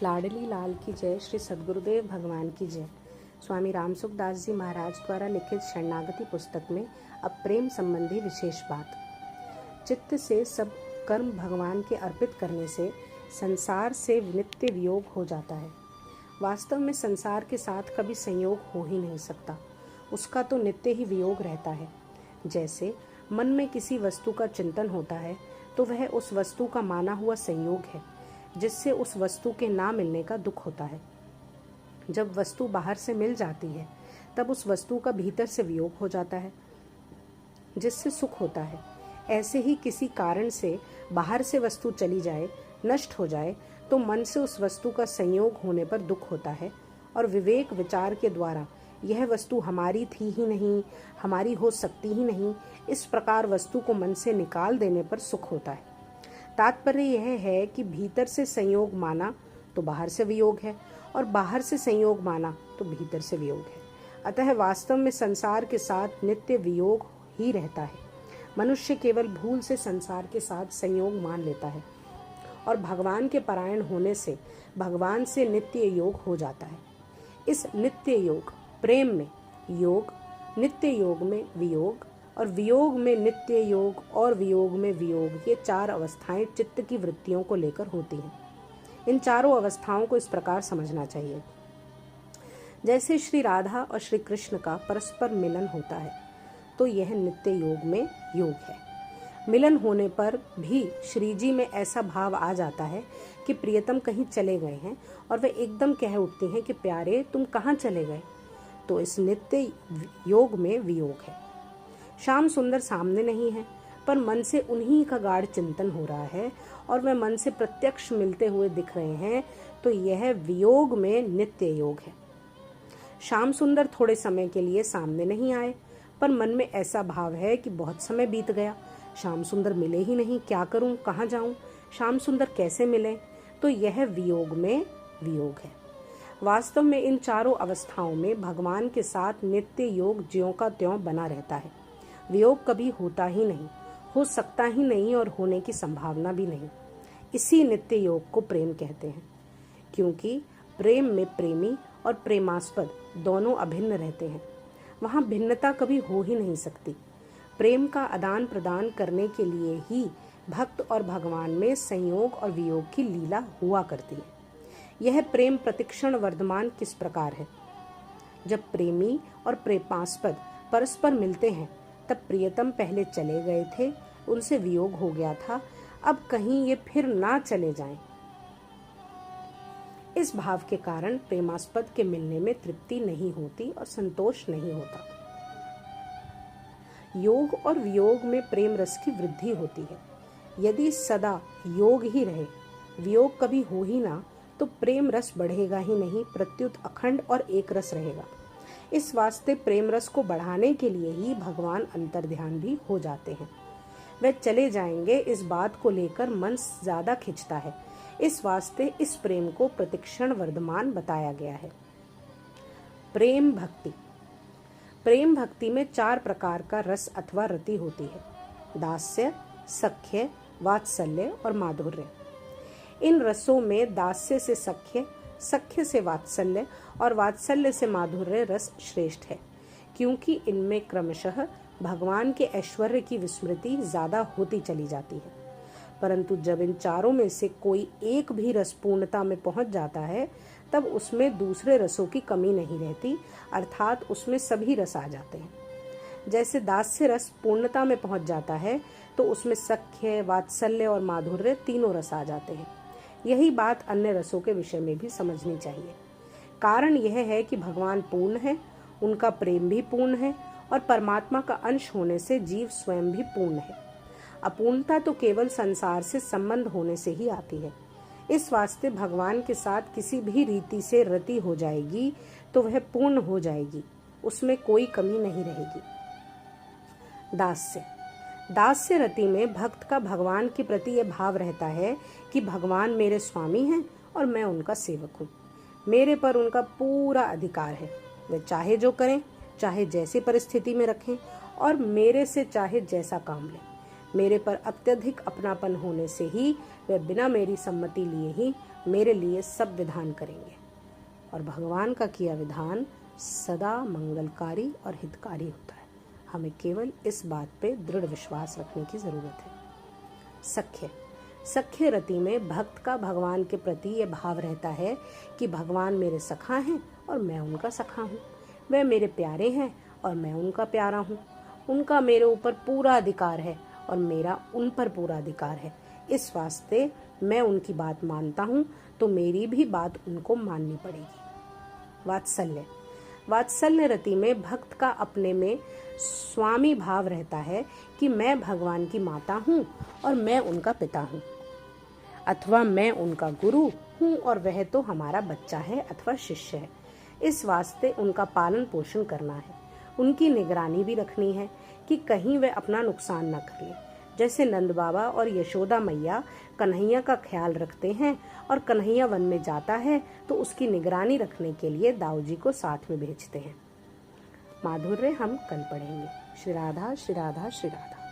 लाडली लाल की जय। श्री सद्गुरुदेव भगवान की जय। स्वामी रामसुखदास जी महाराज द्वारा लिखित शरणागति पुस्तक में अब प्रेम संबंधी विशेष बात। चित्त से सब कर्म भगवान के अर्पित करने से संसार से नित्य वियोग हो जाता है। वास्तव में संसार के साथ कभी संयोग हो ही नहीं सकता, उसका तो नित्य ही वियोग रहता है। जैसे मन में किसी वस्तु का चिंतन होता है तो वह उस वस्तु का माना हुआ संयोग है, जिससे उस वस्तु के ना मिलने का दुख होता है। जब वस्तु बाहर से मिल जाती है तब उस वस्तु का भीतर से वियोग हो जाता है, जिससे सुख होता है। ऐसे ही किसी कारण से बाहर से वस्तु चली जाए, नष्ट हो जाए, तो मन से उस वस्तु का संयोग होने पर दुख होता है और विवेक विचार के द्वारा यह वस्तु हमारी थी ही नहीं, हमारी हो सकती ही नहीं, इस प्रकार वस्तु को मन से निकाल देने पर सुख होता है। तात्पर्य यह है कि भीतर से संयोग माना तो बाहर से वियोग है और बाहर से संयोग माना तो भीतर से वियोग है। अतः वास्तव में संसार के साथ नित्य वियोग ही रहता है। मनुष्य केवल भूल से संसार के साथ संयोग मान लेता है और भगवान के परायण होने से भगवान से नित्य योग हो जाता है। इस नित्य योग, प्रेम में योग, नित्य योग में वियोग और वियोग में नित्य योग और वियोग में वियोग, ये चार अवस्थाएं चित्त की वृत्तियों को लेकर होती हैं। इन चारों अवस्थाओं को इस प्रकार समझना चाहिए। जैसे श्री राधा और श्री कृष्ण का परस्पर मिलन होता है तो यह नित्य योग में योग है। मिलन होने पर भी श्री जी में ऐसा भाव आ जाता है कि प्रियतम कहीं चले गए हैं और वे एकदम कह उठती हैं कि प्यारे तुम कहाँ चले गए, तो इस नित्य योग में वियोग है। श्याम सुंदर सामने नहीं है पर मन से उन्हीं का गाढ़ चिंतन हो रहा है और वे मन से प्रत्यक्ष मिलते हुए दिख रहे हैं, तो यह वियोग में नित्य योग है। श्याम सुंदर थोड़े समय के लिए सामने नहीं आए पर मन में ऐसा भाव है कि बहुत समय बीत गया, श्याम सुंदर मिले ही नहीं, क्या करूं, कहाँ जाऊं, श्याम सुंदर कैसे मिले, तो यह वियोग में वियोग है। वास्तव में इन चारों अवस्थाओं में भगवान के साथ नित्य योग ज्यों का त्यों बना रहता है। वियोग कभी होता ही नहीं, हो सकता ही नहीं और होने की संभावना भी नहीं। इसी नित्य योग को प्रेम कहते हैं, क्योंकि प्रेम में प्रेमी और प्रेमास्पद दोनों अभिन्न रहते हैं। वहाँ भिन्नता कभी हो ही नहीं सकती। प्रेम का आदान प्रदान करने के लिए ही भक्त और भगवान में संयोग और वियोग की लीला हुआ करती है। यह प्रेम प्रतिक्षण वर्धमान किस प्रकार है। जब प्रेमी और प्रेमास्पद परस्पर मिलते हैं तब प्रियतम पहले चले गए थे, उनसे वियोग हो गया था, अब कहीं ये फिर ना चले जाएं। इस भाव के कारण प्रेमास्पद के मिलने में तृप्ति नहीं होती और संतोष नहीं होता। योग और वियोग में प्रेम रस की वृद्धि होती है। यदि सदा योग ही रहे, वियोग कभी हो ही ना, तो प्रेम रस बढ़ेगा ही नहीं, प्रत्युत अखंड और एक रस रहेगा। इस वास्ते प्रेम रस को बढ़ाने के लिए ही भगवान अंतर्ध्यान भी हो जाते हैं। वे चले जाएंगे, इस बात को लेकर मन ज्यादा खिंचता है। इस वास्ते इस प्रेम को प्रतिक्षण वर्धमान बताया गया है। प्रेम भक्ति। प्रेम भक्ति में चार प्रकार का रस अथवा रति होती है: दास्य, सख्य, वात्सल्य और माधुर्य। इन रसों में दास्य से सख्य, सख्य से वात्सल्य और वात्सल्य से माधुर्य रस श्रेष्ठ है, क्योंकि इनमें क्रमशः भगवान के ऐश्वर्य की विस्मृति ज्यादा होती चली जाती है। परंतु जब इन चारों में से कोई एक भी रस पूर्णता में पहुंच जाता है तब उसमें दूसरे रसों की कमी नहीं रहती, अर्थात उसमें सभी रस आ जाते हैं। जैसे दास्य रस पूर्णता में पहुंच जाता है तो उसमें सख्य, वात्सल्य और माधुर्य तीनों रस आ जाते हैं। यही बात अन्य रसों के विषय में भी समझनी चाहिए। कारण यह है कि भगवान पूर्ण है, उनका प्रेम भी पूर्ण है और परमात्मा का अंश होने से जीव स्वयं भी पूर्ण है। अपूर्णता तो केवल संसार से संबंध होने से ही आती है। इस वास्ते भगवान के साथ किसी भी रीति से रति हो जाएगी तो वह पूर्ण हो जाएगी, उसमें कोई कमी नहीं रहेगी। दास्य। दास्य रति में भक्त का भगवान के प्रति यह भाव रहता है कि भगवान मेरे स्वामी हैं और मैं उनका सेवक हूँ, मेरे पर उनका पूरा अधिकार है। वे चाहे जो करें, चाहे जैसी परिस्थिति में रखें और मेरे से चाहे जैसा काम लें। मेरे पर अत्यधिक अपनापन होने से ही वे बिना मेरी सम्मति लिए ही मेरे लिए सब विधान करेंगे। और भगवान का किया विधान सदा मंगलकारी और हितकारी होता है। हमें केवल इस बात पे दृढ़ विश्वास रखने की जरूरत है। सख्य सख्य रति में भक्त का भगवान के प्रति ये भाव रहता है कि भगवान मेरे सखा हैं और मैं उनका सखा हूँ। वे मेरे प्यारे हैं और मैं उनका प्यारा हूँ। उनका मेरे ऊपर पूरा अधिकार है और मेरा उन पर पूरा अधिकार है। इस वास्ते मैं उनकी बात मानता हूँ तो मेरी भी बात उनको माननी पड़ेगी। वात्सल्य रति में भक्त का अपने में स्वामी भाव रहता है कि मैं भगवान की माता हूँ और मैं उनका पिता हूँ, अथवा मैं उनका गुरु हूँ और वह तो हमारा बच्चा है अथवा शिष्य है। इस वास्ते उनका पालन पोषण करना है, उनकी निगरानी भी रखनी है कि कहीं वे अपना नुकसान न कर ले। जैसे नंद बाबा और यशोदा मैया कन्हैया का ख्याल रखते हैं और कन्हैया वन में जाता है तो उसकी निगरानी रखने के लिए दाऊ जी को साथ में भेजते हैं। माधुर्य हम कल पढ़ेंगे। श्री राधा श्री राधा श्री राधा।